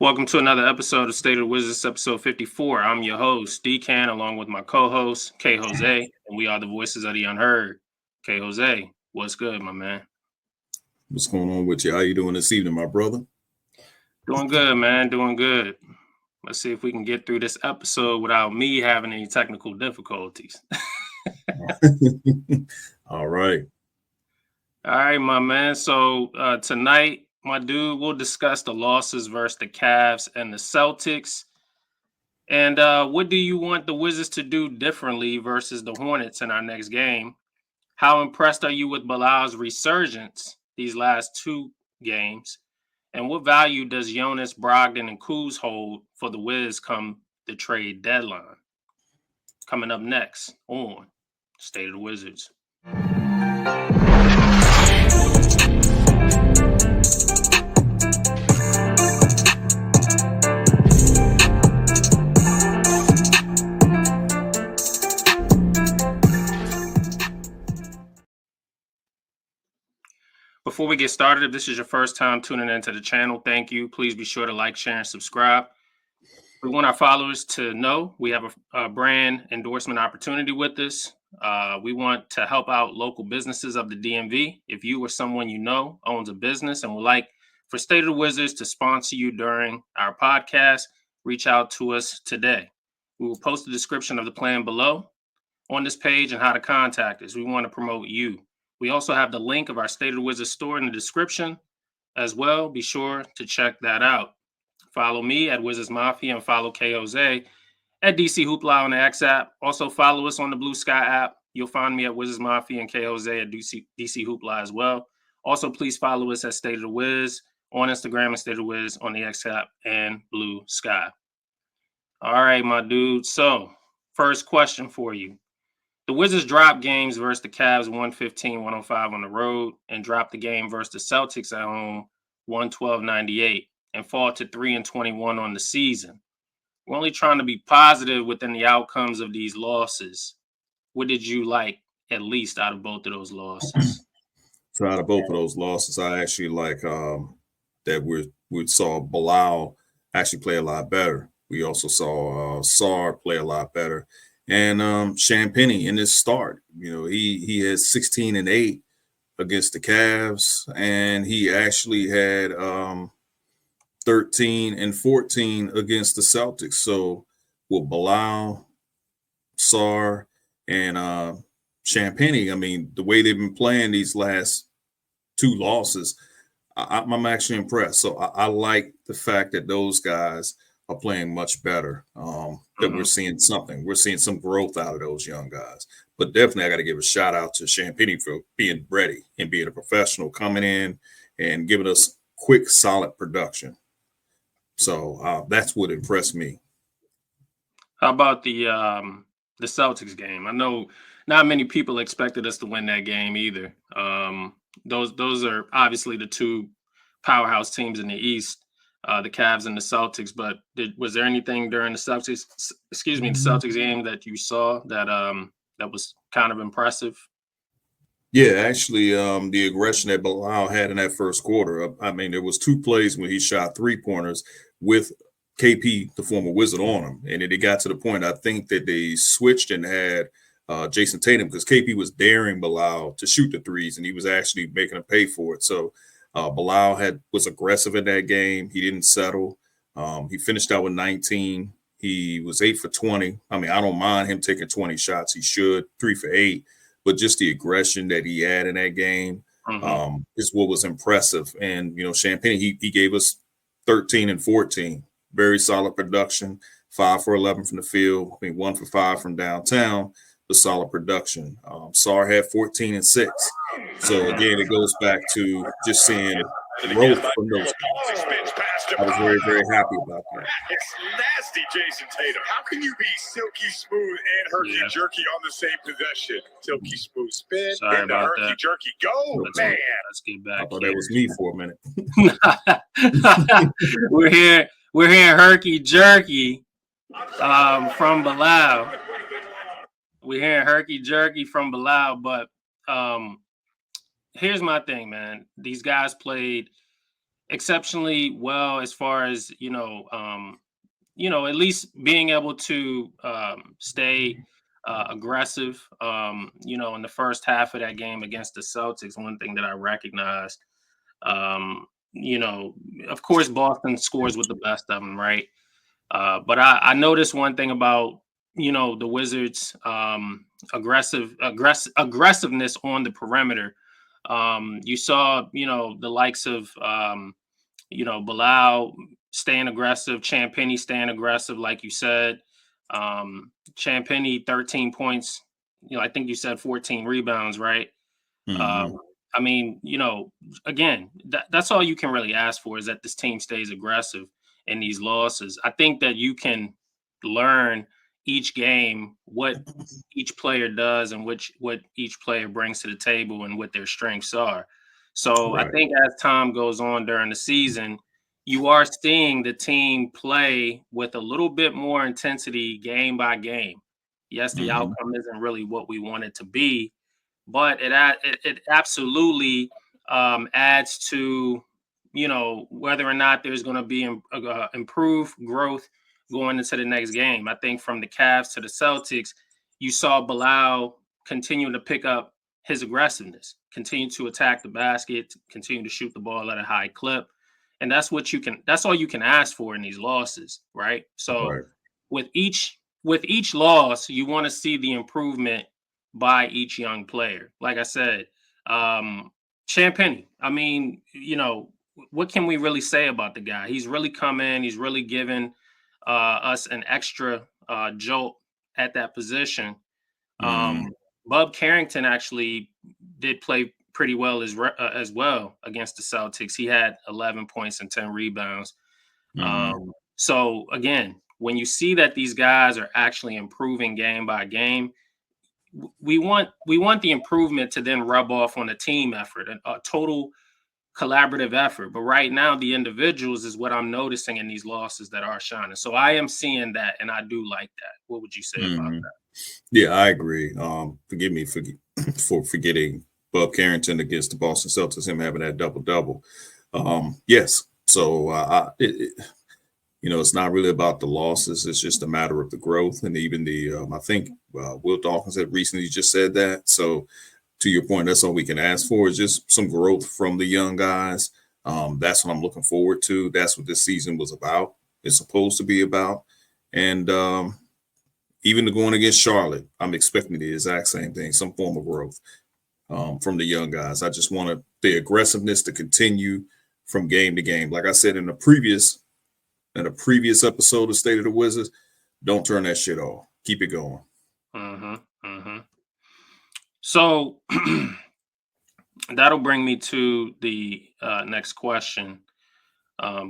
Welcome to another episode of State of the Wizards, episode 54. I'm your host, Decan, along with my co-host, K. Jose, and we are the voices of the unheard. K. Jose, what's good, my man? What's going on with you? How you doing this evening, my brother? Doing good, man. Doing good. Let's see if we can get through this episode without me having any technical difficulties. All right. All right, my man. So tonight, my dude, we'll discuss the losses versus the Cavs and the Celtics. And what do you want the Wizards to do differently versus the Hornets in our next game? How impressed are you with Bilal's resurgence these last two games? And what value does Jonas, Brogdon, and Kuz hold for the Wiz come the trade deadline? Coming up next on State of the Wizards. Before we get started, if this is your first time tuning into the channel, thank you. Please be sure to like, share, and subscribe. We want our followers to know we have a brand endorsement opportunity with this. We want to help out local businesses of the DMV. If you or someone you know owns a business and would like for State of the Wizards to sponsor you during our podcast, reach out to us today. We will post the description of the plan below on this page and how to contact us. We want to promote you. We also have the link of our State of the Wizards store in the description as well. Be sure to check that out. Follow me at Wizards Mafia and follow K. Jose at DC Hoopla on the X app. Also follow us on the Blue Sky app. You'll find me at Wizards Mafia and K. Jose at DC Hoopla as well. Also, please follow us at State of the Wiz on Instagram and State of the Wiz on the X app and Blue Sky. All right, my dude. So, first question for you. The Wizards dropped games versus the Cavs 115-105 on the road and dropped the game versus the Celtics at home 112-98 and fall to 3-21 on the season. We're only trying to be positive within the outcomes of these losses. What did you like at least out of both of those losses? So out of both of those losses, I actually like that we saw Bilal actually play a lot better. We also saw Sar play a lot better. And Champagny in his start, he had 16-8 against the Cavs, and he actually had 13-14 against the Celtics. So with Bilal, Sar, and Champagny, I mean, the way they've been playing these last two losses, I'm actually impressed. So I like the fact that those guys are playing much better, that we're seeing something. We're seeing some growth out of those young guys. But definitely I got to give a shout out to Champagny for being ready and being a professional, coming in and giving us quick, solid production. So that's what impressed me. How about the Celtics game? I know not many people expected us to win that game either. Those are obviously the two powerhouse teams in the East, the Cavs and the Celtics. But was there anything during the Celtics game that you saw that was kind of impressive? Yeah, actually, the aggression that Bilal had in that first quarter. I mean, there was two plays when he shot 3-pointers with KP, the former Wizard, on him, and it got to the point I think that they switched and had Jason Tatum, because KP was daring Bilal to shoot the threes, and he was actually making him pay for it. So Bilal was aggressive in that game. He didn't settle. He finished out with 19. He was 8 for 20. I mean, I don't mind him taking 20 shots. He should 3 for 8. But just the aggression that he had in that game is what was impressive. And, Champagny, he gave us 13 and 14. Very solid production, 5 for 11 from the field. I mean, 1 for 5 from downtown, but solid production. Sar had 14 and 6. So, again, it goes back to just seeing growth from those guys. I was very, very happy about that. It's nasty, Jason Tatum. How can you be silky smooth and herky jerky on the same possession? Silky smooth spin and the herky jerky go, man. Let's get back. I thought that was me for a minute. We're here herky jerky from Bilal. We're hearing herky jerky from Bilal, but here's my thing, man. These guys played exceptionally well as far as at least being able to stay aggressive. In the first half of that game against the Celtics, one thing that I recognized, you know, of course, Boston scores with the best of them, right? But I noticed one thing about the Wizards' aggressiveness on the perimeter. You saw the likes of Bilal staying aggressive, Champagny staying aggressive, like you said. Champagny 13 points. I think you said 14 rebounds, right? Mm-hmm. I mean, again, that's all you can really ask for is that this team stays aggressive in these losses. I think that you can learn each game what each player does and what each player brings to the table and what their strengths are. So I Right. think as time goes on during the season, you are seeing the team play with a little bit more intensity game by game. Yes, the Mm-hmm. outcome isn't really what we want it to be, but it absolutely adds to whether or not there's going to be improved growth going into the next game. I think from the Cavs to the Celtics, you saw Bilal continue to pick up his aggressiveness, continue to attack the basket, continue to shoot the ball at a high clip, and that's all you can ask for in these losses, right? So Right. with each loss, you want to see the improvement by each young player. Like I said, Champagny. I mean, what can we really say about the guy? He's really come in. He's really given us an extra jolt at that position. Mm-hmm. Bub Carrington actually did play pretty well as well against the Celtics. He had 11 points and 10 rebounds. Mm-hmm. So again, when you see that these guys are actually improving game by game, we want the improvement to then rub off on a team effort, a total collaborative effort. But right now, the individuals is what I'm noticing in these losses that are shining. So I am seeing that, and I do like that. What would you say about Mm-hmm. that? Yeah, I agree. Forgive me for forgetting Bub Carrington against the Boston Celtics, him having that double double. Yes. So it's not really about the losses. It's just a matter of the growth, and even I think Will Dawkins had recently just said that. So to your point, that's all we can ask for is just some growth from the young guys. That's what I'm looking forward to. That's what this season was about. It's supposed to be about, and even going against Charlotte, I'm expecting the exact same thing, some form of growth from the young guys. I just want the aggressiveness to continue from game to game. Like I said in a previous episode of State of the Wizards, don't turn that shit off. Keep it going. Mm-hmm, mm-hmm. So that'll bring me to the next question.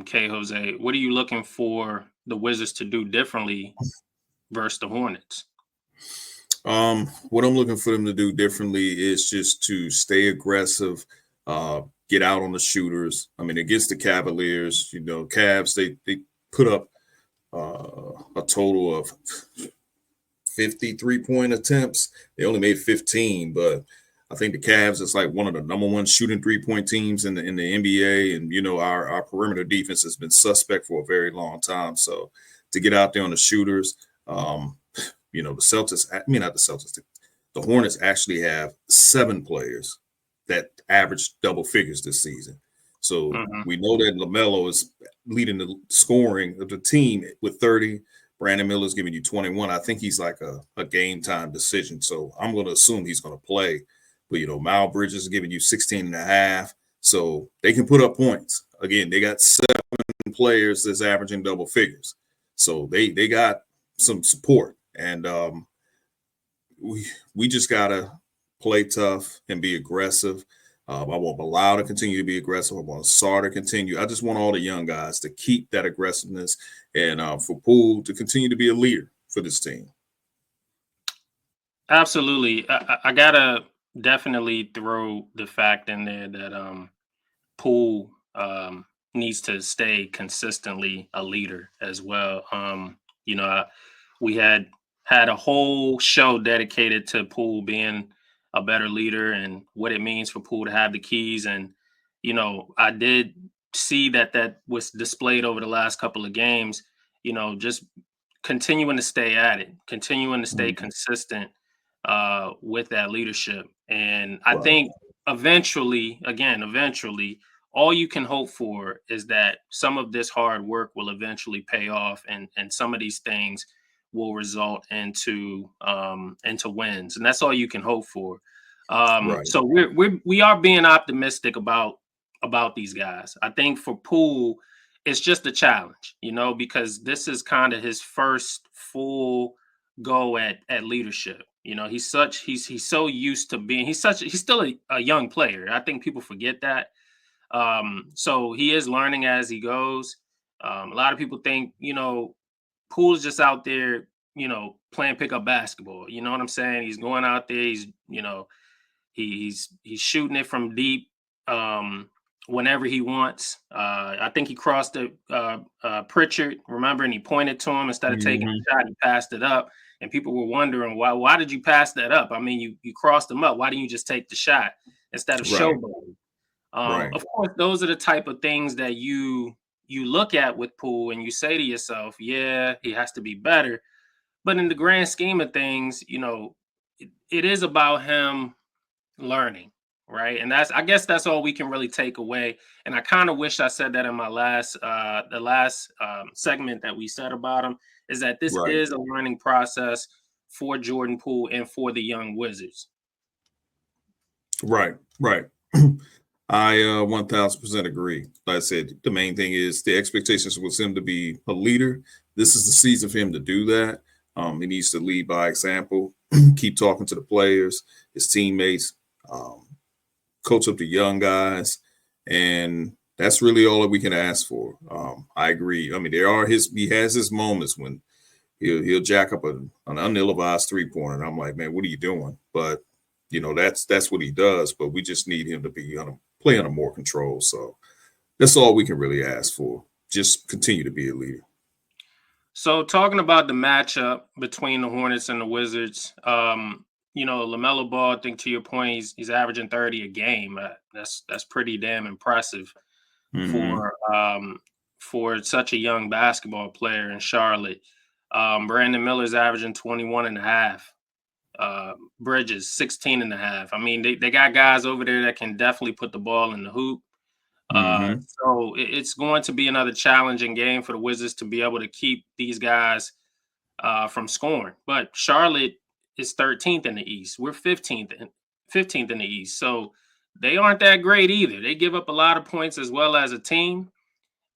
K. Jose, what are you looking for the Wizards to do differently versus the Hornets? What I'm looking for them to do differently is just to stay aggressive, get out on the shooters. I mean, against the Cavaliers, Cavs, they put up a total of 53-point attempts. They only made 15, but I think the Cavs is like one of the number one shooting 3-point teams in the NBA. And, our perimeter defense has been suspect for a very long time. So to get out there on the shooters, the Celtics, not the Celtics, the Hornets actually have 7 players that average double figures this season. So we know that LaMelo is leading the scoring of the team with 30. Brandon Miller's giving you 21. I think he's like a game time decision. So I'm going to assume he's going to play. But, Miles Bridges is giving you 16 and a half. So they can put up points. Again, they got 7 players that's averaging double figures. So they got some support. And we just got to play tough and be aggressive. I want Bilal to continue to be aggressive. I want Sarr to continue. I just want all the young guys to keep that aggressiveness and for Poole to continue to be a leader for this team. Absolutely. I got to definitely throw the fact in there that Poole needs to stay consistently a leader as well. We had a whole show dedicated to Poole being a better leader and what it means for Poole to have the keys. And, I did see that was displayed over the last couple of games, just continuing to stay at it, continuing to stay consistent with that leadership. And I think eventually, all you can hope for is that some of this hard work will eventually pay off, and some of these things will result into wins, and that's all you can hope for. So we are being optimistic about these guys. I think for Poole, it's just a challenge, because this is kind of his first full go at leadership. He's so used to being he's still a young player. I think people forget that. So he is learning as he goes. A lot of people think, Poole's just out there, playing pickup basketball. You know what I'm saying? He's going out there. He's shooting it from deep whenever he wants. I think he crossed Pritchard, remember, and he pointed to him instead of taking a shot. He passed it up, and people were wondering why did you pass that up? I mean, you crossed him up. Why didn't you just take the shot instead of showboating? Of course, those are the type of things that you look at with Poole, and you say to yourself, yeah, he has to be better. But in the grand scheme of things, it is about him learning, right? And I guess that's all we can really take away. And I kind of wish I said that in my last segment that we said about him, is that this is a learning process for Jordan Poole and for the young Wizards. Right. I 1000% agree. Like I said, the main thing is the expectations was him to be a leader. This is the season for him to do that. He needs to lead by example, keep talking to the players, his teammates, coach up the young guys. And that's really all that we can ask for. I agree. I mean, he has his moments when he'll jack up an unill-advised 3-pointer. And I'm like, man, what are you doing? But that's what he does. But we just need him to be play under more control. So that's all we can really ask for. Just continue to be a leader. So talking about the matchup between the Hornets and the Wizards, LaMelo Ball, I think to your point, he's averaging 30 a game. That's pretty damn impressive for such a young basketball player in Charlotte. Brandon Miller's averaging 21 and a half. Bridges 16 and a half. I mean, they got guys over there that can definitely put the ball in the hoop. So it's going to be another challenging game for the Wizards to be able to keep these guys from scoring. But Charlotte is 13th in the East. We're 15th in the East. So they aren't that great either. They give up a lot of points as well as a team.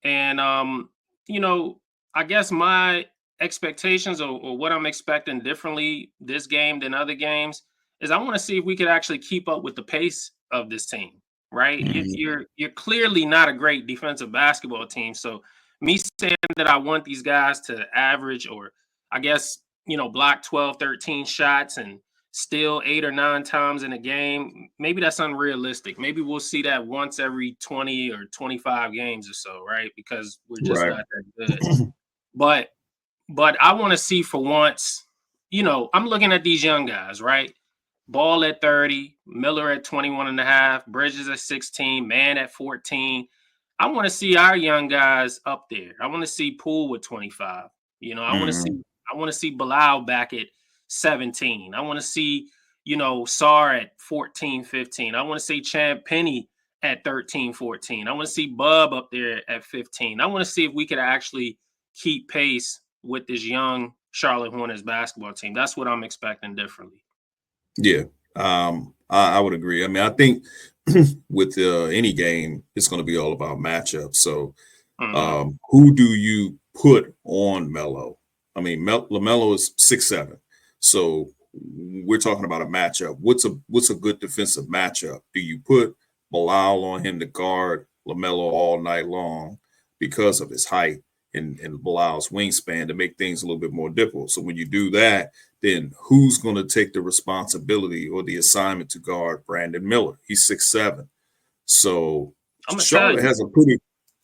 And, I guess my expectations or what I'm expecting differently this game than other games is I want to see if we could actually keep up with the pace of this team, right? You're clearly not a great defensive basketball team. So me saying that I want these guys to average, or I guess, block 12, 13 shots and steal 8 or 9 times in a game, maybe that's unrealistic. Maybe we'll see that once every 20 or 25 games or so, right? Because we're just not that good. But I want to see for once, I'm looking at these young guys, right? Ball at 30, Miller at 21 and a half, Bridges at 16, Mann at 14. I want to see our young guys up there. I want to see Poole with 25. I want to see Bilal back at 17. I want to see, Sarr at 14, 15. I want to see Champ Penny at 13, 14. I want to see Bub up there at 15. I want to see if we could actually keep pace with this young Charlotte Hornets basketball team. That's what I'm expecting differently. Yeah, I would agree. I mean, I think with any game, it's going to be all about matchups. So who do you put on Melo? I mean, LaMelo is 6'7". So we're talking about a matchup. What's a good defensive matchup? Do you put Bilal on him to guard LaMelo all night long because of his height and Bilal's wingspan to make things a little bit more difficult? So when you do that, then who's going to take the responsibility or the assignment to guard Brandon Miller? He's 6'7". So Charlotte has a pretty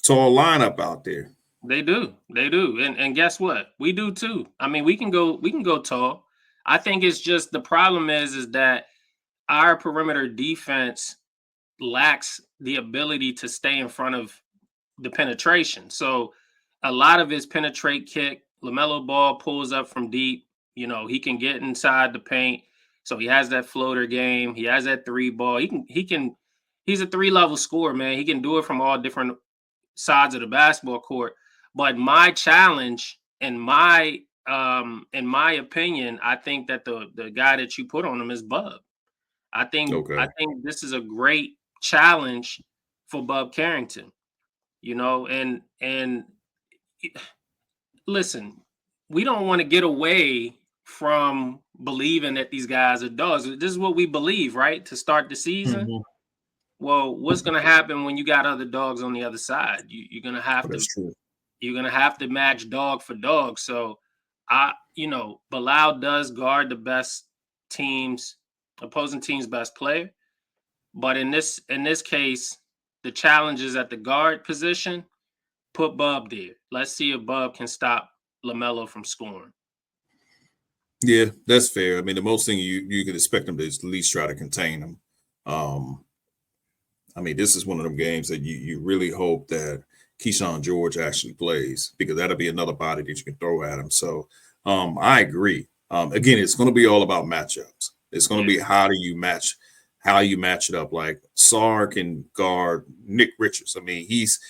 tall lineup out there. They do. And guess what? We do too. I mean, we can go tall. I think it's just the problem is that our perimeter defense lacks the ability to stay in front of the penetration. So a lot of his penetrate kick, LaMelo Ball pulls up from deep. You know, he can get inside the paint. So he has that floater game. He has that three ball. He's a 3-level scorer, man. He can do it from all different sides of the basketball court. But my challenge and in my opinion, I think that the guy that you put on him is Bub. I think this is a great challenge for Bub Carrington. You know, and listen, we don't want to get away from believing that these guys are dogs. This is what we believe, right? To start the season. Mm-hmm. Well, what's going to happen when you got other dogs on the other side? You're going to have you're going to have to match dog for dog. So Bilal does guard the best opposing team's best player. But in this case, the challenge is at the guard position. Put Bub there. Let's see if Bub can stop LaMelo from scoring. Yeah, that's fair. I mean, the most thing you could expect them to is at least try to contain them. I mean, this is one of them games that you really hope that Keyshawn George actually plays, because that'll be another body that you can throw at him. So I agree. Again, it's going to be all about matchups. It's going to be how you match it up. Like Sarr can guard Nick Richards. I mean, he's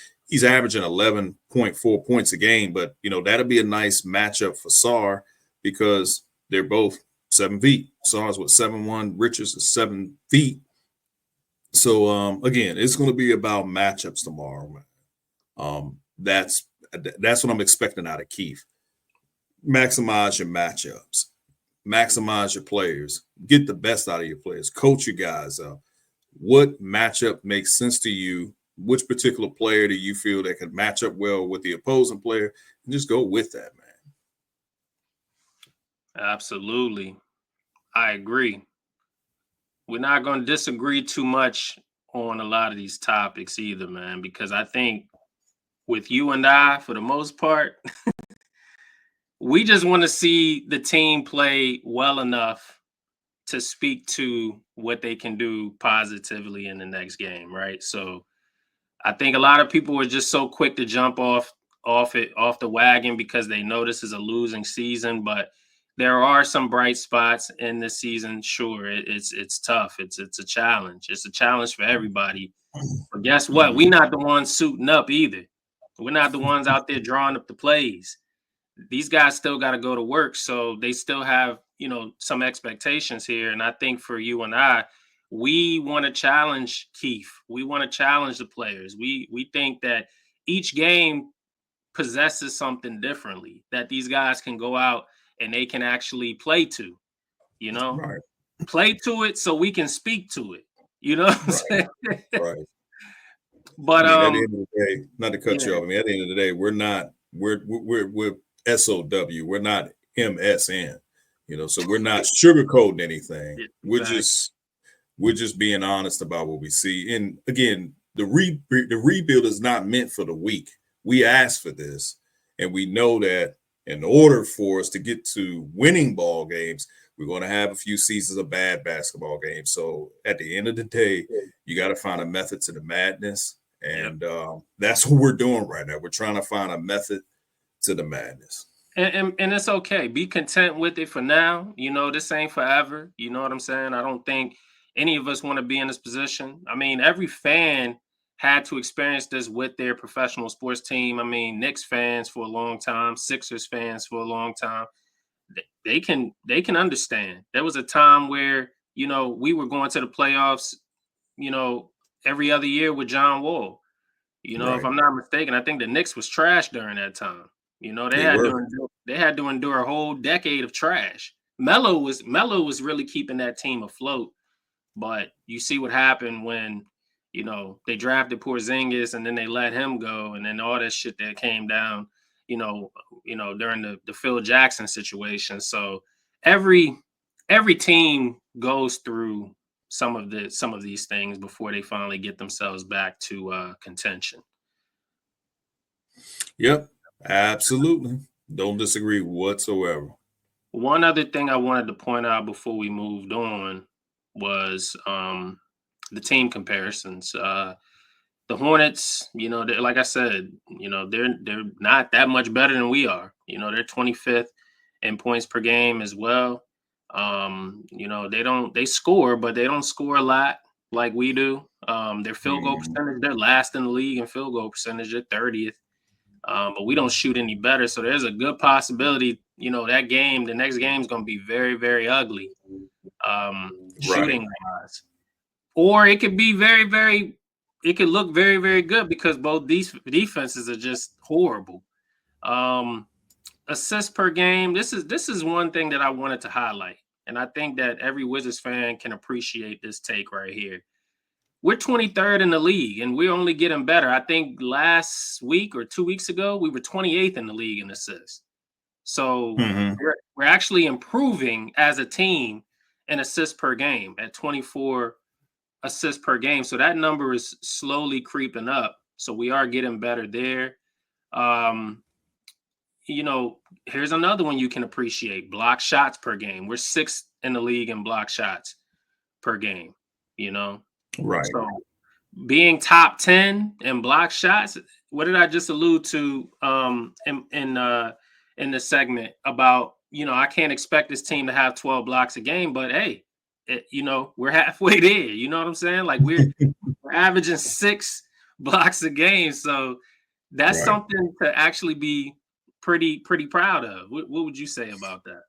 averaging 11.4 points a game, but that'll be a nice matchup for Sarr because they're both 7 feet. Sarr's 7'1", Richards is 7 feet. So again, it's going to be about matchups tomorrow, man. That's what I'm expecting out of Keith. Maximize your matchups, maximize your players, get the best out of your players, coach your guys up. What matchup makes sense to you? Which particular player do you feel that can match up well with the opposing player? And just go with that, man. Absolutely. I agree. We're not going to disagree too much on a lot of these topics either, man, because I think with you and I, for the most part, we just want to see the team play well enough to speak to what they can do positively in the next game, right? So I think a lot of people were just so quick to jump off the wagon because they know this is a losing season, but there are some bright spots in this season. Sure, it's tough. It's a challenge. It's a challenge for everybody. But guess what? We're not the ones suiting up either. We're not the ones out there drawing up the plays. These guys still got to go to work, so they still have some expectations here. And I think for you and I, we want to challenge Keith. We want to challenge the players. We think that each game possesses something differently that these guys can go out and they can actually play to, Right. Play to it so we can speak to it, Right. But at the end of the day, not to cut you off, at the end of the day, we're SOW. We're not MSN, so we're not sugarcoating anything. Exactly. We're just being honest about what we see. And again, the rebuild is not meant for the weak. We asked for this, and we know that in order for us to get to winning ball games, we're going to have a few seasons of bad basketball games. So at the end of the day, you got to find a method to the madness. And that's what we're doing right now. We're trying to find a method to the madness. And it's okay. Be content with it for now. This ain't forever. You know what I'm saying? I don't think any of us want to be in this position. I mean, every fan had to experience this with their professional sports team. I mean, Knicks fans for a long time, Sixers fans for a long time. They can understand. There was a time where, we were going to the playoffs, every other year with John Wall. If I'm not mistaken, I think the Knicks was trash during that time. They had to endure a whole decade of trash. Melo was really keeping that team afloat. But you see what happened when, they drafted Porzingis and then they let him go, and then all that shit that came down, during the Phil Jackson situation. So every team goes through some of these things before they finally get themselves back to contention. Yep, absolutely. Don't disagree whatsoever. One other thing I wanted to point out before we moved on was the team comparisons. the Hornets, like I said, they're not that much better than we are. They're 25th in points per game as well. They score, but they don't score a lot like we do. Their field goal percentage, they're last in the league in field goal percentage, they're 30th. But we don't shoot any better. So there's a good possibility, that game, the next game is going to be very, very ugly, shooting wise. Or it could be it could look very, very good because both these defenses are just horrible. Assists per game. This is one thing that I wanted to highlight. And I think that every Wizards fan can appreciate this take right here. We're 23rd in the league, and we're only getting better. I think last week or 2 weeks ago, we were 28th in the league in assists. So we're actually improving as a team in assists per game at 24 assists per game. So that number is slowly creeping up. So we are getting better there. Here's another one you can appreciate: block shots per game. We're 6th in the league in block shots per game. Right. So being top 10 in block shots, what did I just allude to in the segment about, I can't expect this team to have 12 blocks a game, but hey, we're halfway there. You know what I'm saying? Like we're averaging 6 blocks a game. So that's something to actually be pretty proud of. What would you say about that?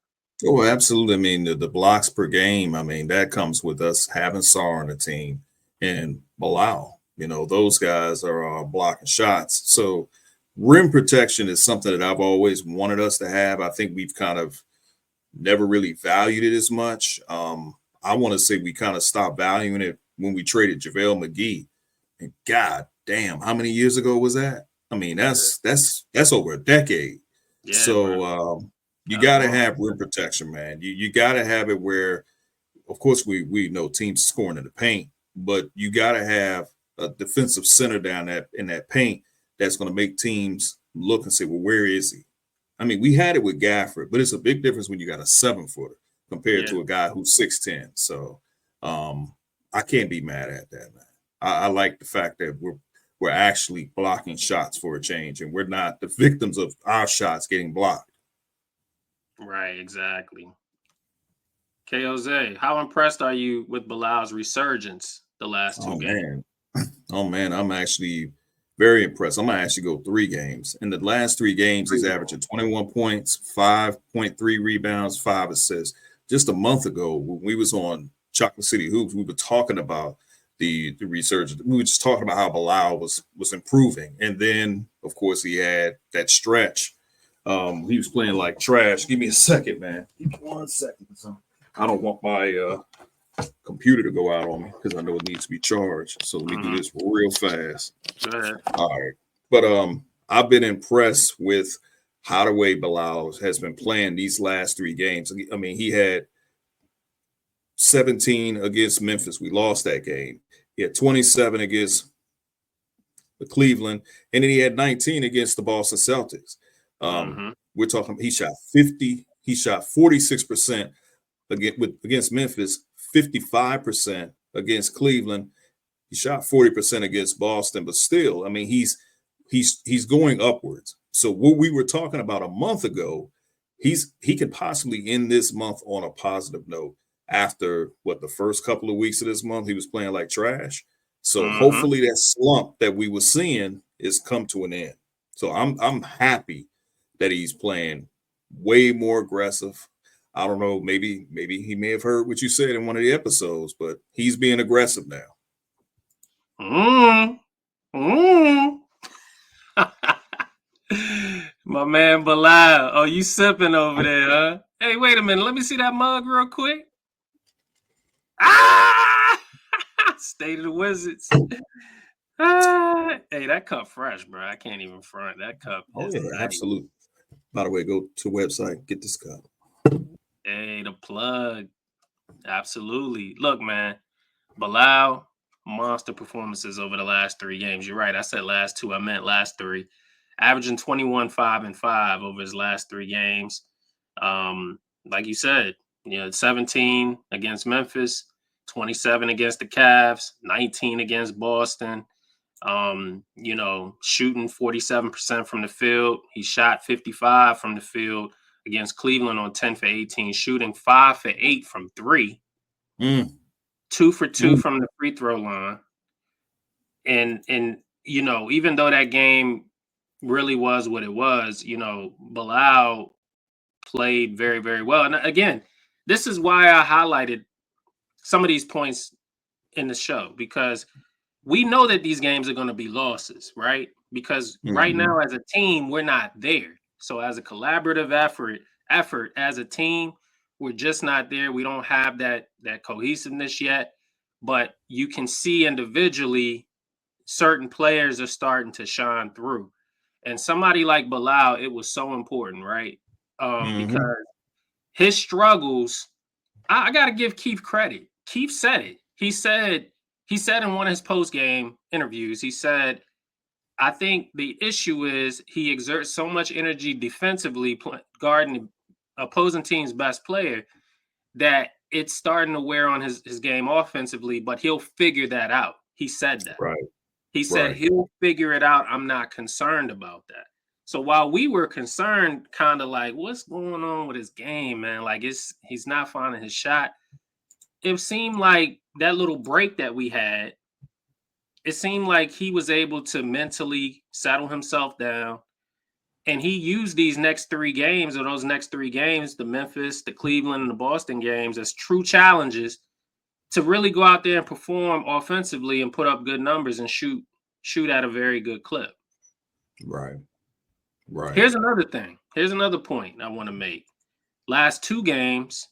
Oh, absolutely. I mean, the blocks per game, I mean, that comes with us having Sarr on the team and Bilal. Those guys are blocking shots. So rim protection is something that I've always wanted us to have. I think we've kind of never really valued it as much. I want to say we kind of stopped valuing it when we traded JaVale McGee. And God damn, how many years ago was that? I mean, that's over a decade. Yeah, so you got to have rim protection, man. You got to have it where, of course, we know teams scoring in the paint, but you got to have a defensive center down in that paint that's going to make teams look and say, well, where is he? I mean, we had it with Gafford, but it's a big difference when you got a 7-footer compared to a guy who's 6'10". So I can't be mad at that, man. I like the fact that we're actually blocking shots for a change, and we're not the victims of our shots getting blocked. Right, exactly. Jose, how impressed are you with Bilal's resurgence the last 2 games? Man, I'm actually very impressed. I'm going to actually go 3 games. In the last 3 games, he's averaging 21 points, 5.3 rebounds, 5 assists. Just a month ago, when we was on Chocolate City Hoops, we were talking about the resurgence. We were just talking about how Bilal was improving. And then, of course, he had that stretch. He was playing like trash. Give me a second, man. Give me 1 second. I don't want my computer to go out on me because I know it needs to be charged. So let me do this real fast. Go ahead. All right. But I've been impressed with how the way Bilal has been playing these last 3 games. I mean, he had 17 against Memphis. We lost that game. He had 27 against the Cleveland, and then he had 19 against the Boston Celtics. We're talking, he shot 46% against Memphis, 55% against Cleveland. He shot 40% against Boston, but still, I mean, he's going upwards. So what we were talking about a month ago, he could possibly end this month on a positive note. After the first couple of weeks of this month, he was playing like trash. So hopefully that slump that we were seeing is come to an end. So I'm happy that he's playing way more aggressive. I don't know, maybe he may have heard what you said in one of the episodes, but he's being aggressive now. My man Bilal. Oh, you sipping over there, huh? Hey, wait a minute. Let me see that mug real quick. State of the Wizards. Hey, that cup fresh, bro. I can't even front. That cup is nice. Absolutely. By the way, go to the website, get this cup. Hey, the plug. Absolutely. Look, man, Bilal, monster performances over the last 3 games. You're right. I said last 2. I meant last 3. Averaging 21, 5, and 5 over his last 3 games. Like you said, 17 against Memphis, 27 against the Cavs, 19 against Boston. Shooting 47% from the field. He shot 55 from the field against Cleveland on 10 for 18, shooting 5 for 8 from 3, 2 for 2 from the free throw line. And even though that game really was what it was, Bilal played very, very well. And again, this is why I highlighted some of these points in the show, because we know that these games are going to be losses, right? Because right now as a team, we're not there. So as a collaborative effort as a team, we're just not there. We don't have that cohesiveness yet, but you can see individually certain players are starting to shine through. And somebody like Bilal, it was so important, right? Because his struggles, I got to give Keith credit. Keith said it. He said in one of his post-game interviews, he said, I think the issue is he exerts so much energy defensively guarding the opposing team's best player that it's starting to wear on his game offensively, but he'll figure that out. He said that. Right. He said he'll figure it out. I'm not concerned about that. So while we were concerned, kind of like, what's going on with his game, man? Like he's not finding his shot. It seemed like that little break that we had, it seemed like he was able to mentally settle himself down. And he used these next 3 games, or those next 3 games, the Memphis, the Cleveland, and the Boston games, as true challenges to really go out there and perform offensively and put up good numbers and shoot at a very good clip. Right. Here's another thing. Here's another point I want to make. Last 2 games,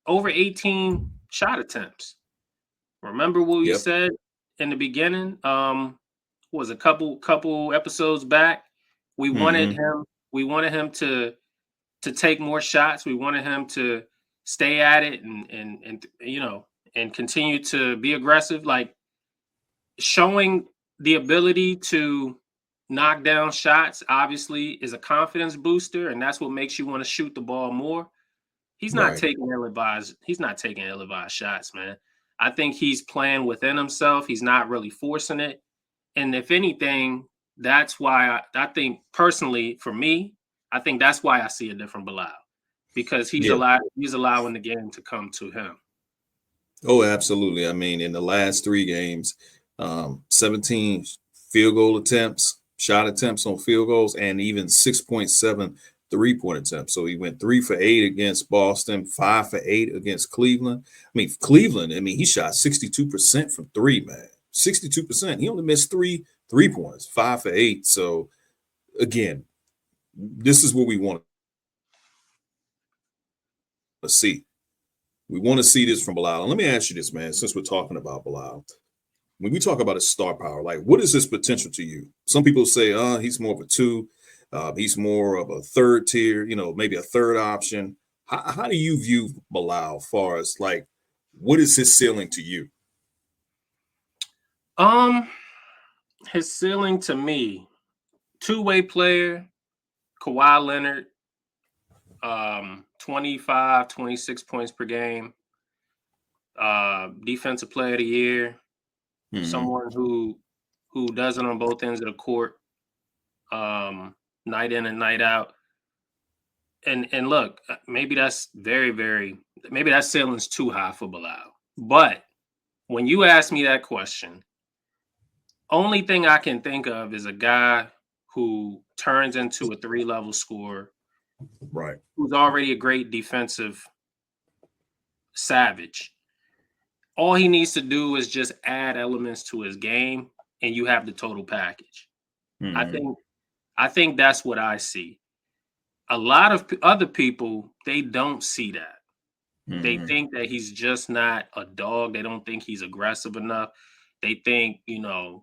over 18 shot attempts. Remember what we said in the beginning? Was a couple episodes back. We wanted him to take more shots. We wanted him to stay at it and continue to be aggressive, like showing the ability to knock down shots obviously is a confidence booster, and that's what makes you want to shoot the ball more. He's not taking ill-advised shots, man. I think he's playing within himself. He's not really forcing it. And if anything, that's why I think personally, for me, I think that's why I see a different Bilal, because he's allowing the game to come to him. Oh, absolutely. I mean, in the last 3 games, 17 field goal attempts, shot attempts on field goals, and even 6.7 3-point attempts. So he went 3 for 8 against Boston, 5 for 8 against Cleveland. Cleveland, he shot 62% from 3, man. 62%. He only missed 3 3-pointers, 5 for 8. So again, this is what we want to see. We want to see this from Bilal. And let me ask you this, man, since we're talking about Bilal. When we talk about his star power, like, what is his potential to you? Some people say, he's more of a 2. He's more of a 3rd tier, maybe a 3rd option. How do you view Bilal as far as, like, what is his ceiling to you? His ceiling to me, 2-way player, Kawhi Leonard, 25, 26 points per game, defensive player of the year, someone who does it on both ends of the court, night in and night out. And look, maybe that's maybe that ceiling's too high for Bilal. But when you ask me that question, only thing I can think of is a guy who turns into a 3-level scorer, right? Who's already a great defensive savage. All he needs to do is just add elements to his game, and you have the total package. I think that's what I see. A lot of other people, they don't see that. They think that he's just not a dog. They don't think he's aggressive enough. They think,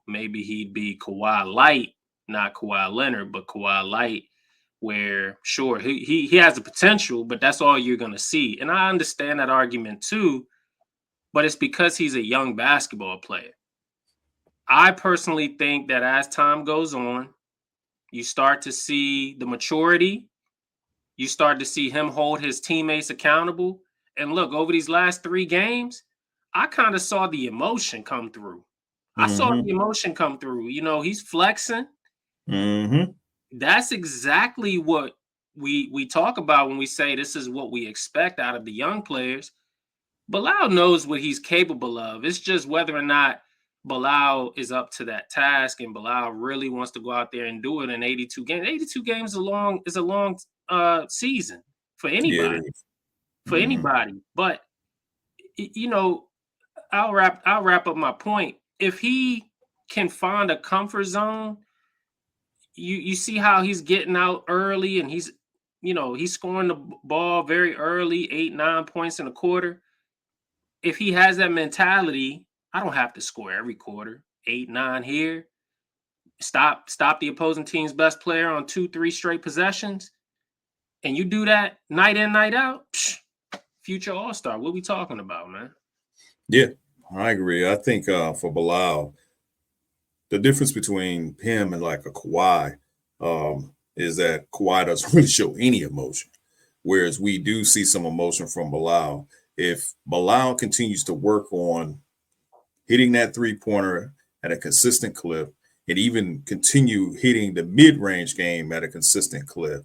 maybe he'd be Kawhi Light, not Kawhi Leonard, but Kawhi Light, where, sure, he has the potential, but that's all you're going to see. And I understand that argument too, but it's because he's a young basketball player. I personally think that as time goes on, you start to see the maturity. You start to see him hold his teammates accountable. And look, over these last 3 games, I kind of saw the emotion come through. I saw the emotion come through. You know, he's flexing. That's exactly what we talk about when we say this is what we expect out of the young players. Bilal knows what he's capable of. It's just whether or not Bilal is up to that task, and Bilal really wants to go out there and do it in 82 games. 82 games is a long season for anybody. For anybody. But you know, I'll wrap up my point. If he can find a comfort zone, you see how he's getting out early, and he's scoring the ball very early, 8-9 points in a quarter. If he has that mentality, I don't have to score every quarter, 8-9 here. Stop the opposing team's best player on 2-3 straight possessions, and you do that night in, night out. Future All-Star. What we talking about, man? Yeah, I agree. I think for Bilal, the difference between him and like a Kawhi is that Kawhi doesn't really show any emotion, whereas we do see some emotion from Bilal. If Bilal continues to work on hitting that three-pointer at a consistent clip and even continue hitting the mid-range game at a consistent clip,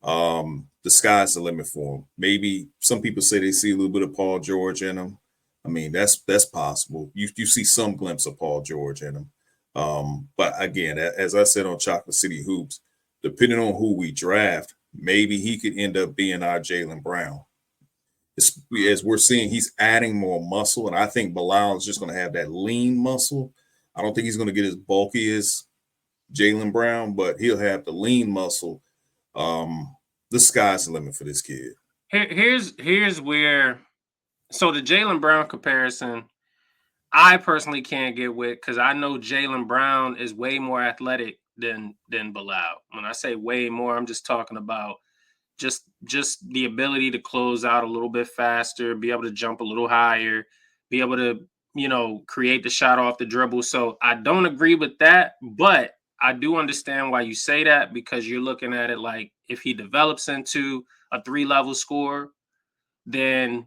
the sky's the limit for him. Maybe some people say they see a little bit of Paul George in him. I mean, that's possible. You see some glimpse of Paul George in him. But again, as I said on Chocolate City Hoops, depending on who we draft, maybe he could end up being our Jaylen Brown. As we're seeing, he's adding more muscle, and I think Bilal is just going to have that lean muscle. I don't think he's going to get as bulky as Jaylen Brown, but he'll have the lean muscle. The sky's the limit for this kid. Here's where, so the Jaylen Brown comparison, I personally can't get with, because I know Jaylen Brown is way more athletic than Bilal. When I say way more, I'm just talking about just the ability to close out a little bit faster, be able to jump a little higher, be able to, create the shot off the dribble. So I don't agree with that, but I do understand why you say that, because you're looking at it like if he develops into a 3-level scorer, then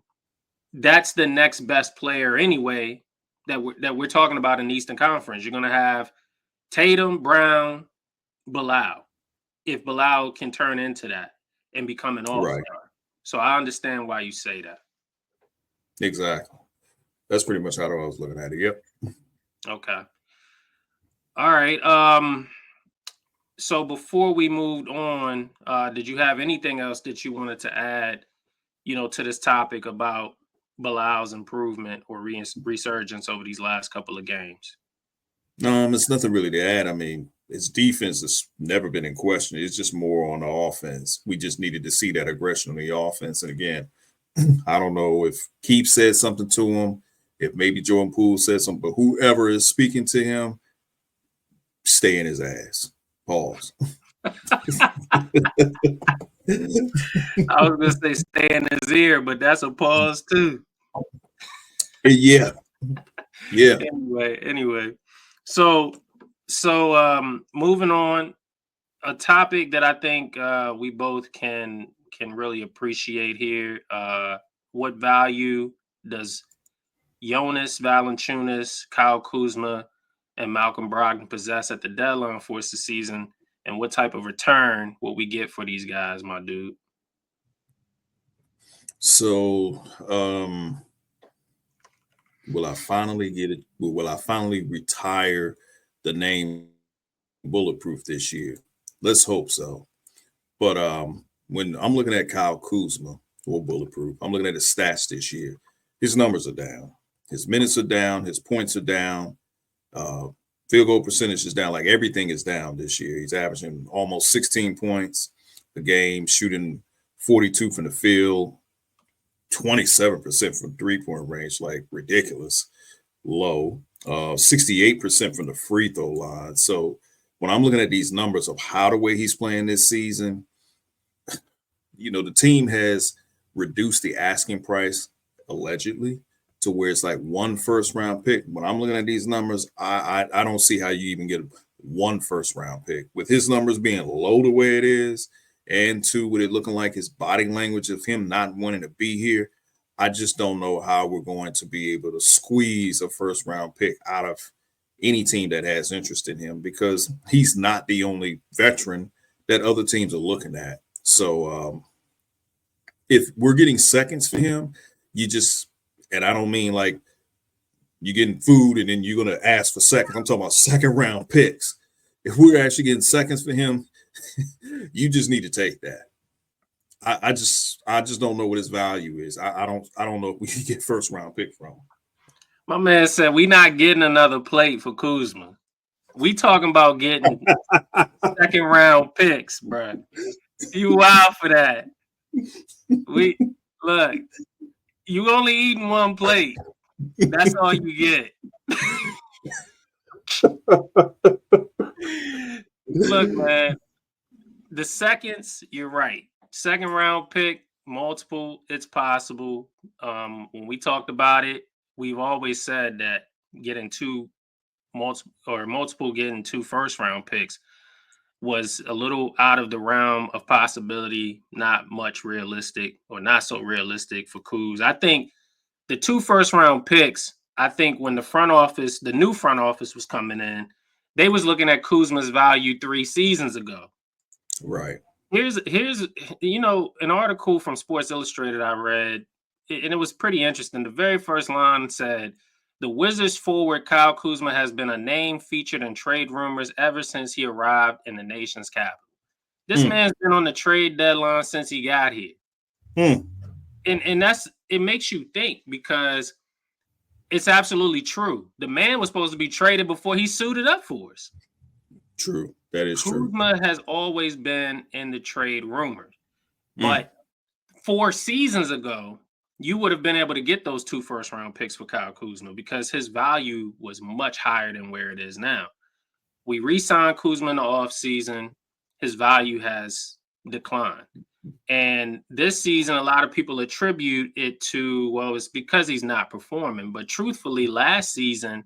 that's the next best player anyway that we're talking about in the Eastern Conference. You're going to have Tatum, Brown, Bilal, if Bilal can turn into that and become an all-star. Right. So I understand why you say that. Exactly. That's pretty much how I was looking at it. Yep. Okay. All right. So before we moved on, did you have anything else that you wanted to add, to this topic about Bilal's improvement or resurgence over these last couple of games? It's nothing really to add. I mean, his defense has never been in question. It's just more on the offense. We just needed to see that aggression on the offense. And again, I don't know if Keith said something to him, if maybe Jordan Poole said something, but whoever is speaking to him, stay in his ass. Pause. I was going to say stay in his ear, but that's a pause too. Yeah. Anyway. So moving on, a topic that I think we both can really appreciate here. What value does Jonas Valanciunas, Kyle Kuzma, and Malcolm Brogdon possess at the deadline for the season, and what type of return will we get for these guys, my dude? So, will I finally get it? Will I finally retire the name Bulletproof this year? Let's hope so. But when I'm looking at Kyle Kuzma or Bulletproof, I'm looking at his stats this year. His numbers are down. His minutes are down. His points are down. Field goal percentage is down. Like everything is down this year. He's averaging almost 16 points a game, shooting 42 from the field, 27% from three-point range, like ridiculous low, 68% from the free throw line. So when I'm looking at these numbers of how the way he's playing this season, the team has reduced the asking price allegedly to where it's like 1 first-round pick. When I'm looking at these numbers, I don't see how you even get 1 first-round pick. With his numbers being low the way it is, and 2, with it looking like his body language of him not wanting to be here, I just don't know how we're going to be able to squeeze a first-round pick out of any team that has interest in him, because he's not the only veteran that other teams are looking at. So if we're getting seconds for him, and I don't mean like you're getting food and then you're going to ask for seconds. I'm talking about second round picks. If we're actually getting seconds for him, you just need to take that. I just don't know what his value is. I don't know if we can get first round pick from him. My man said we not getting another plate for Kuzma. We talking about getting second round picks, bro. You wild for that. We look, you only eating one plate. That's all you get. Look, man, the seconds, you're right. Second round pick, multiple, it's possible. When we talked about it, we've always said that getting multiple getting 2 first round picks was a little out of the realm of possibility, not much realistic or not so realistic for Kuz. I think the 2 first round picks, I think when the new front office was coming in, they was looking at Kuzma's value 3 seasons ago. Right. Here's an article from Sports Illustrated I read, and it was pretty interesting. The very first line said, the Wizards forward Kyle Kuzma has been a name featured in trade rumors ever since he arrived in the nation's capital. This man's been on the trade deadline since he got here. And it makes you think, because it's absolutely true. The man was supposed to be traded before he suited up for us. True. That is true. Kuzma has always been in the trade rumors. But 4 seasons ago, you would have been able to get those 2 first round picks for Kyle Kuzma because his value was much higher than where it is now. We re-signed Kuzma in the offseason. His value has declined. And this season, a lot of people attribute it to, well, it's because he's not performing. But truthfully, last season,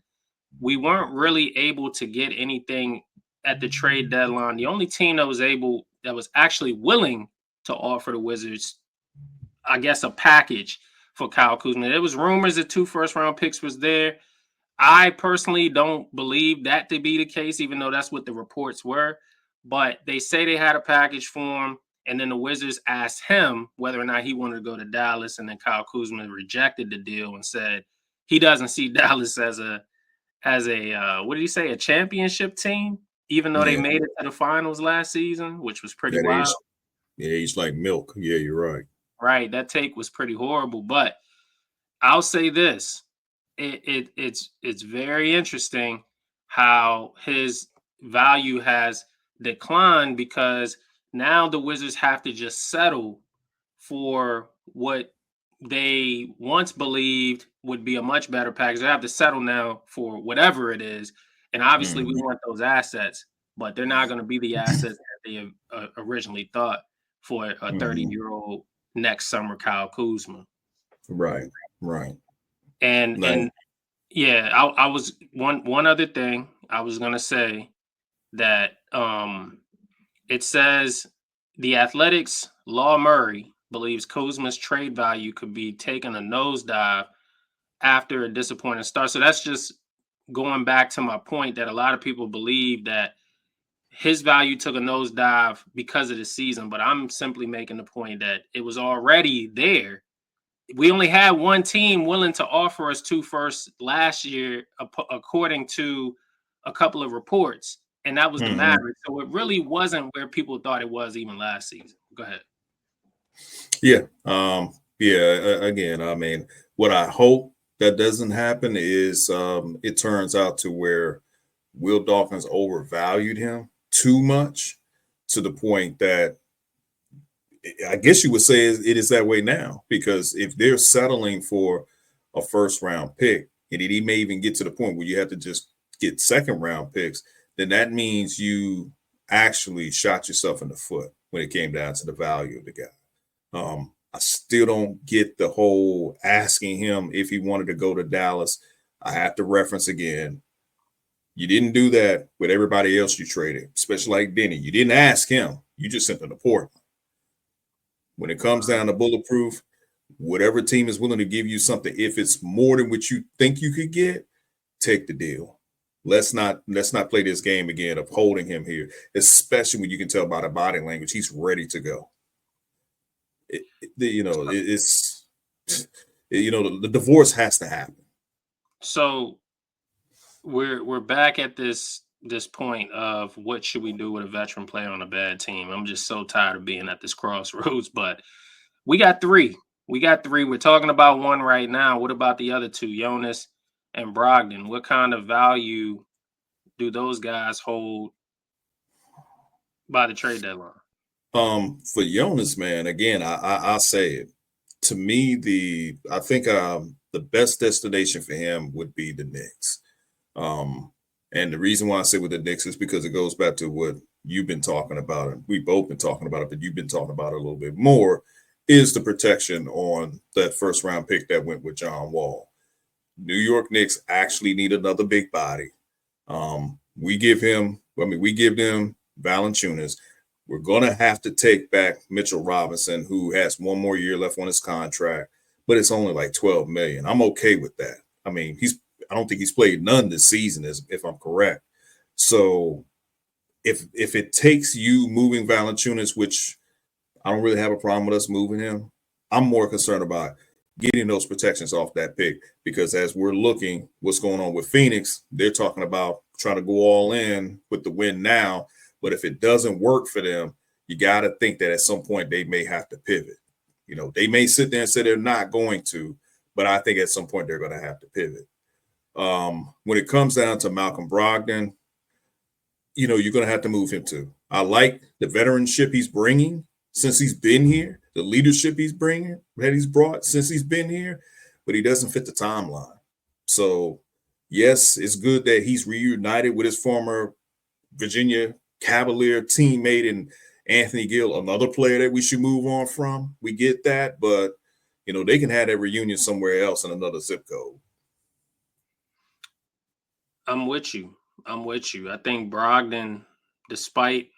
we weren't really able to get anything at the trade deadline. The only team that was actually willing to offer the Wizards, I guess, a package for Kyle Kuzma. There was rumors that 2 first round picks was there. I personally don't believe that to be the case, even though that's what the reports were. But they say they had a package for him, and then the Wizards asked him whether or not he wanted to go to Dallas, and then Kyle Kuzma rejected the deal and said he doesn't see Dallas as a what did he say, a championship team, even though they made it to the finals last season, which was pretty wild. He's like milk. Yeah, you're right. Right, that take was pretty horrible. But I'll say this: it's very interesting how his value has declined, because now the Wizards have to just settle for what they once believed would be a much better package. They have to settle now for whatever it is. And obviously we want those assets, but they're not going to be the assets that they originally thought for a 30-year-old next summer Kyle Kuzma. Right. And yeah, I was one other thing I was going to say, that it says the Athletics' Law Murray believes Kuzma's trade value could be taking a nosedive after a disappointing start. So that's just going back to my point that a lot of people believe that his value took a nosedive because of the season. But I'm simply making the point that it was already there. We only had one team willing to offer us 2 firsts last year, according to a couple of reports, and that was the Mavericks. So it really wasn't where people thought it was even last season. Go ahead. Yeah. Again, I mean, what I hope that doesn't happen is it turns out to where Will Dawkins overvalued him too much, to the point that I guess you would say it is that way now, because if they're settling for a first round pick, and he may even get to the point where you have to just get second round picks, then that means you actually shot yourself in the foot when it came down to the value of the guy. I still don't get the whole asking him if he wanted to go to Dallas. I have to reference again, you didn't do that with everybody else you traded, especially like Denny. You didn't ask him. You just sent him to Portland. When it comes down to bulletproof, whatever team is willing to give you something, if it's more than what you think you could get, take the deal. Let's not play this game again of holding him here, especially when you can tell by the body language he's ready to go. It's the divorce has to happen. So we're back at this point of what should we do with a veteran player on a bad team. I'm just so tired of being at this crossroads, but we got three. We're talking about one right now. What about the other two, Jonas and Brogdon? What kind of value do those guys hold by the trade deadline? For Jonas, man, again, I'll say it. To me, I think the best destination for him would be the Knicks. And the reason why I say with the Knicks is because it goes back to what you've been talking about, and we've both been talking about it, but you've been talking about it a little bit more, is the protection on that first round pick that went with John Wall. New York Knicks actually need another big body. We give them Valanciunas. We're going to have to take back Mitchell Robinson, who has one more year left on his contract, but it's only like $12 million. I'm okay with that. I mean, I don't think he's played none this season, if I'm correct. So if it takes you moving Valanciunas, which I don't really have a problem with us moving him, I'm more concerned about getting those protections off that pick, because as we're looking what's going on with Phoenix, they're talking about trying to go all in with the win now. But if it doesn't work for them, you got to think that at some point they may have to pivot. They may sit there and say they're not going to, but I think at some point they're going to have to pivot. When it comes down to Malcolm Brogdon, you're going to have to move him too. I like the veteranship he's bringing since he's been here, the leadership he's brought since he's been here, but he doesn't fit the timeline. So, yes, it's good that he's reunited with his former Virginia Cavalier teammate and Anthony Gill, another player that we should move on from. We get that, but, they can have that reunion somewhere else in another zip code. I'm with you. I think Brogdon, despite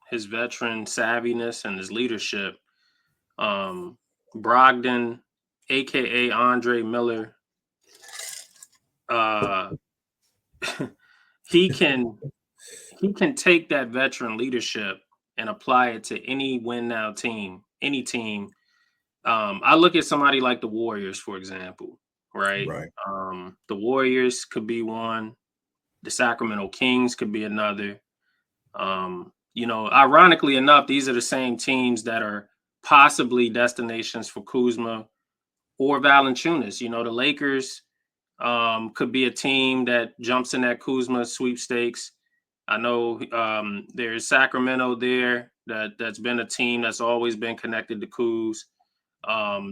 his veteran savviness and his leadership, Brogdon, aka Andre Miller, he can take that veteran leadership and apply it to any win now team, any team. I look at somebody like the Warriors, for example, right? The Warriors could be one. The Sacramento Kings could be another. Ironically enough, these are the same teams that are possibly destinations for Kuzma or Valanciunas. The Lakers could be a team that jumps in that Kuzma sweepstakes. I know there's Sacramento there that's been a team that's always been connected to Kuz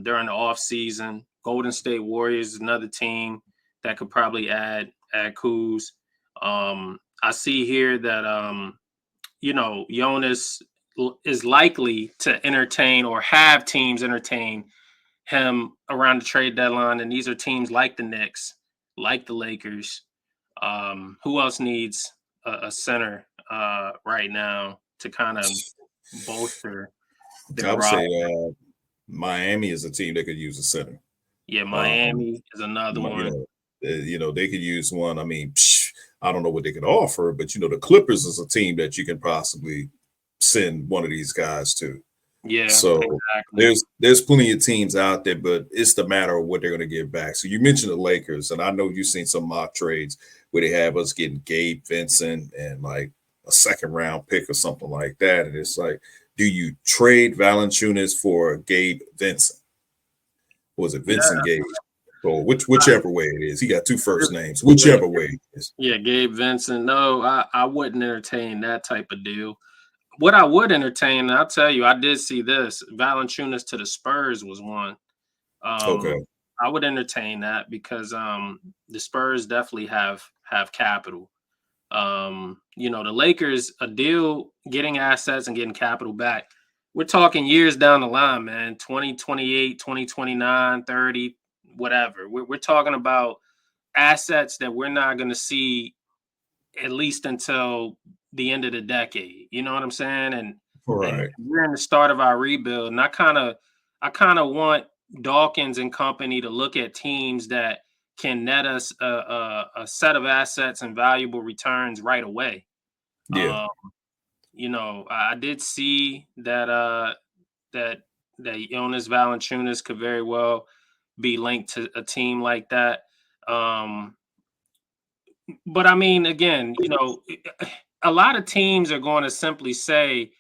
during the off season. Golden State Warriors is another team that could probably add Kuz. I see here that Jonas is likely to entertain or have teams entertain him around the trade deadline, and these are teams like the Knicks, like the Lakers. Who else needs a center right now to kind of bolster their I would roster? say Miami is a team that could use a center. Yeah, Miami is another one. They could use one. I mean, I don't know what they could offer, but the Clippers is a team that you can possibly send one of these guys to. Yeah, so exactly. There's plenty of teams out there, but it's the matter of what they're going to give back. So you mentioned the Lakers, and I know you've seen some mock trades where they have us getting Gabe Vincent and like a second round pick or something like that. And it's like, do you trade Valanciunas for Gabe Vincent? Or was it Vincent Gabe? Or whichever way it is. He got two first names. Whichever way it is. Yeah, Gabe Vincent. No, I wouldn't entertain that type of deal. What I would entertain, and I'll tell you, I did see this. Valanciunas to the Spurs was one. Okay. I would entertain that because the Spurs definitely have capital. The Lakers, a deal, getting assets and getting capital back. We're talking years down the line, man, 2028, 2029, 30, whatever. We're talking about assets that we're not going to see at least until the end of the decade. You know what I'm saying? And we're in the start of our rebuild. And I kind of want Dawkins and company to look at teams that can net us a set of assets and valuable returns right away. Yeah. I did see that Jonas Valanciunas could very well be linked to a team like that. But I mean, again, a lot of teams are going to simply say,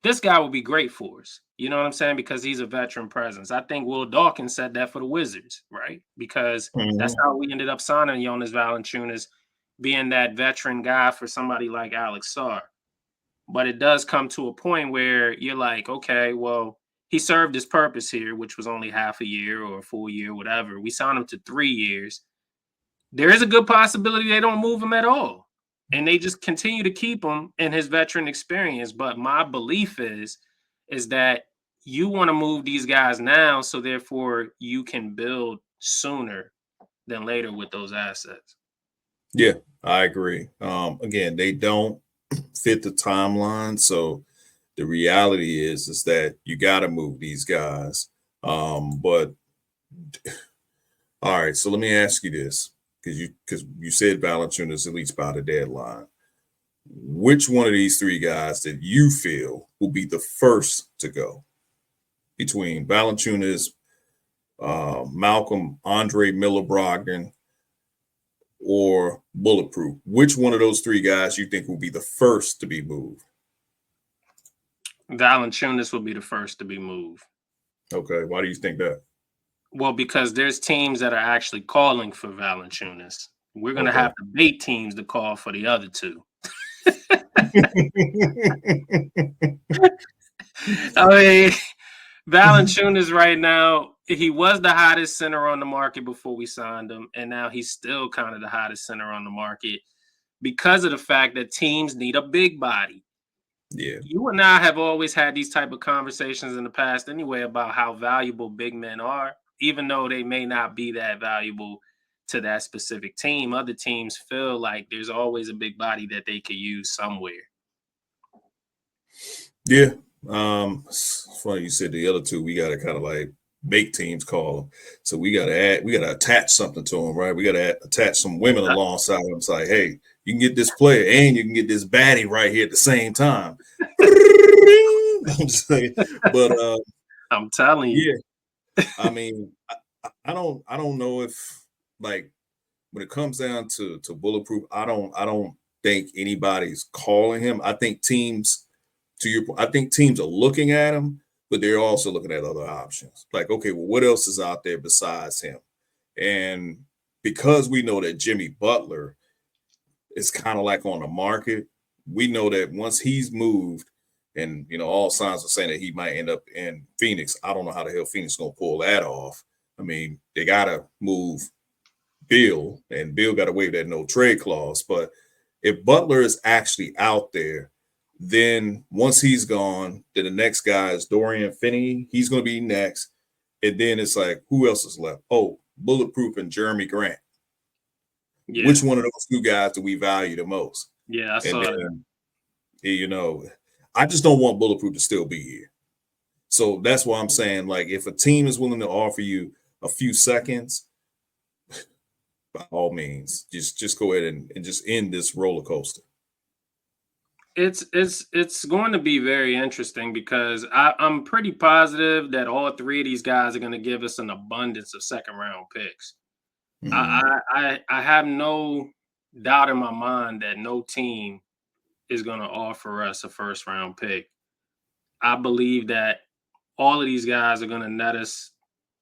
this guy will be great for us. You know what I'm saying? Because he's a veteran presence. I think Will Dawkins said that for the Wizards, right? Because that's how we ended up signing Jonas Valanciunas, being that veteran guy for somebody like Alex Sarr. But it does come to a point where you're like, okay, well, he served his purpose here, which was only half a year or a full year, whatever. We signed him to 3 years. There is a good possibility they don't move him at all. And they just continue to keep him in his veteran experience. But my belief is that you want to move these guys now, so therefore you can build sooner than later with those assets. Yeah, I agree. Again, they don't fit the timeline. So the reality is that you got to move these guys. But all right, so let me ask you this, because you said Valanciunas at least by the deadline. Which one of these three guys that you feel will be the first to go between Valanciunas, Malcolm, Andre Miller Brogdon, or Bulletproof? Which one of those three guys you think will be the first to be moved? Valanciunas will be the first to be moved. Okay, why do you think that? Well, because there's teams that are actually calling for Valanciunas. We're going to have to bait teams to call for the other two. I mean, Valanciunas right now, he was the hottest center on the market before we signed him, and now he's still kind of the hottest center on the market because of the fact that teams need a big body. Yeah. You and I have always had these type of conversations in the past anyway about how valuable big men are, even though they may not be that valuable to that specific team. Other teams feel like there's always a big body that they could use somewhere. Yeah. It's funny you said the other two, we got to kind of like make teams call them. So we got to attach something to them, right? We got to attach some women alongside them. It's like, hey, you can get this player and you can get this baddie right here at the same time. I'm just saying, but I'm telling you, yeah. I mean, I don't know if, like, when it comes down to Bulletproof, I don't think anybody's calling him. I think teams, to your point, I think teams are looking at him, but they're also looking at other options. Like, okay, well, what else is out there besides him? And because we know that Jimmy Butler is kind of like on the market, we know that once he's moved, and all signs are saying that he might end up in Phoenix. I don't know how the hell Phoenix is gonna pull that off. I mean, they gotta move Bill, and Bill got to waive that no trade clause. But if Butler is actually out there, then once he's gone, then the next guy is Dorian Finney. He's going to be next. And then it's like, who else is left? Oh, Bulletproof and Jeremy Grant. Yeah. Which one of those two guys do we value the most? Yeah, I saw that. I just don't want Bulletproof to still be here. So that's why I'm saying, like, if a team is willing to offer you a few seconds, by all means, just go ahead and just end this roller coaster. It's going to be very interesting because I'm pretty positive that all three of these guys are going to give us an abundance of second round picks. Mm-hmm. I have no doubt in my mind that no team is going to offer us a first round pick. I believe that all of these guys are going to net us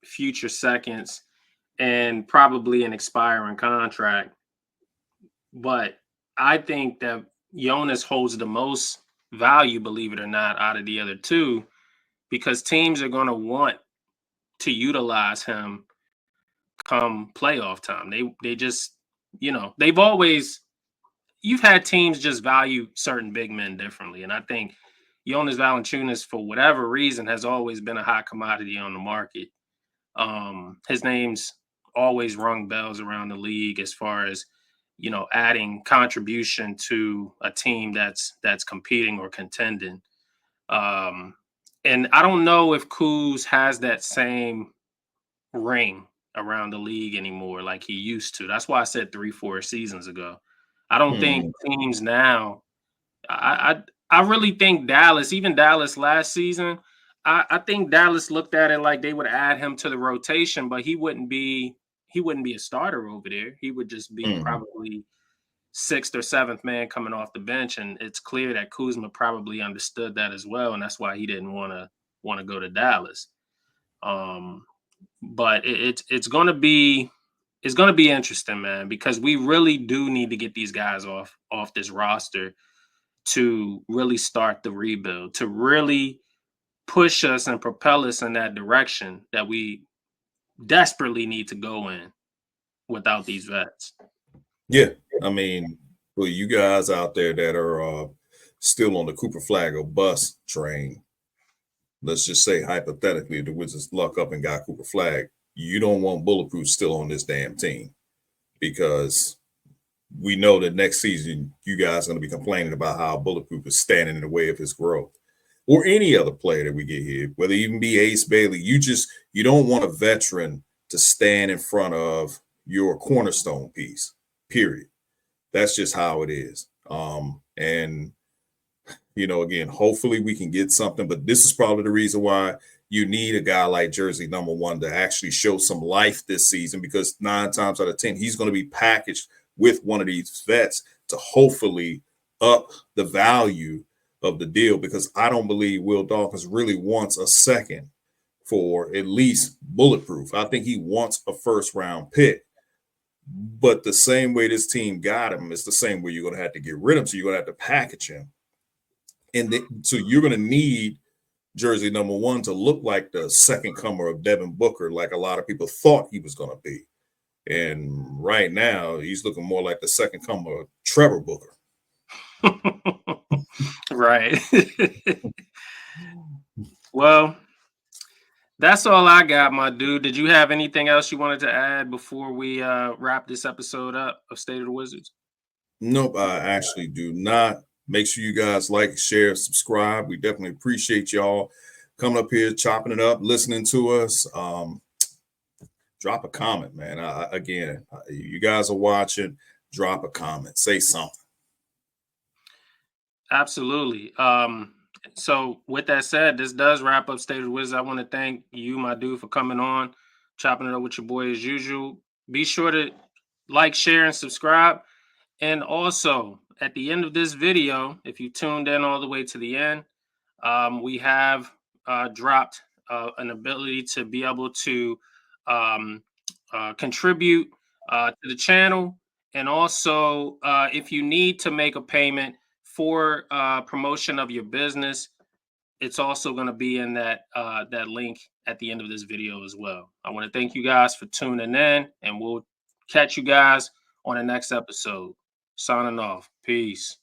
future seconds and probably an expiring contract. But I think that Jonas holds the most value, believe it or not, out of the other two, because teams are going to want to utilize him come playoff time. They just, you've had teams just value certain big men differently. And I think Jonas Valanciunas, for whatever reason, has always been a hot commodity on the market. His name's always rung bells around the league as far as, adding contribution to a team that's competing or contending. And I don't know if Kuz has that same ring around the league anymore like he used to. That's why I said 3-4 seasons ago. I don't think teams now. I really think Dallas, even Dallas last season, I think Dallas looked at it like they would add him to the rotation, but he wouldn't be a starter over there. He would just be probably 6th or 7th man coming off the bench, and it's clear that Kuzma probably understood that as well, and that's why he didn't want to go to Dallas. But it's going to be interesting, man, because we really do need to get these guys off this roster to really start the rebuild, to really push us and propel us in that direction that we desperately need to go in without these vets. Yeah, I mean, for you guys out there that are still on the Cooper Flagg bus train, let's just say hypothetically the Wizards luck up and got Cooper Flagg, you don't want Bulletproof still on this damn team, because we know that next season you guys are going to be complaining about how Bulletproof is standing in the way of his growth, or any other player that we get here, whether it even be Ace Bailey. You don't want a veteran to stand in front of your cornerstone piece, period. That's just how it is. And, again, hopefully we can get something, but this is probably the reason why you need a guy like jersey number 1 to actually show some life this season, because 9 times out of 10, he's going to be packaged with one of these vets to hopefully up the value of the deal, because I don't believe Will Dawkins really wants a second for at least Bulletproof. I think he wants a first-round pick. But the same way this team got him, it's the same way you're going to have to get rid of him. So you're going to have to package him. And so you're going to need jersey number 1 to look like the second comer of Devin Booker, like a lot of people thought he was going to be. And right now, he's looking more like the second comer of Trevor Booker. Right. Well, that's all I got, my dude. Did you have anything else you wanted to add before we wrap this episode up of State of the Wizards? Nope, I actually do not. Make sure you guys like, share, subscribe. We definitely appreciate y'all coming up here, chopping it up, listening to us. Drop a comment, man. Again, you guys are watching. Drop a comment. Say something. Absolutely. So with that said, this does wrap up State of the Wizards. I want to thank you, my dude, for coming on, chopping it up with your boy as usual. Be sure to like, share, and subscribe. And also, at the end of this video, if you tuned in all the way to the end, we have dropped an ability to be able to contribute to the channel. And also, if you need to make a payment for promotion of your business, it's also going to be in that link at the end of this video as well. I want to thank you guys for tuning in, and we'll catch you guys on the next episode. Signing off. Peace.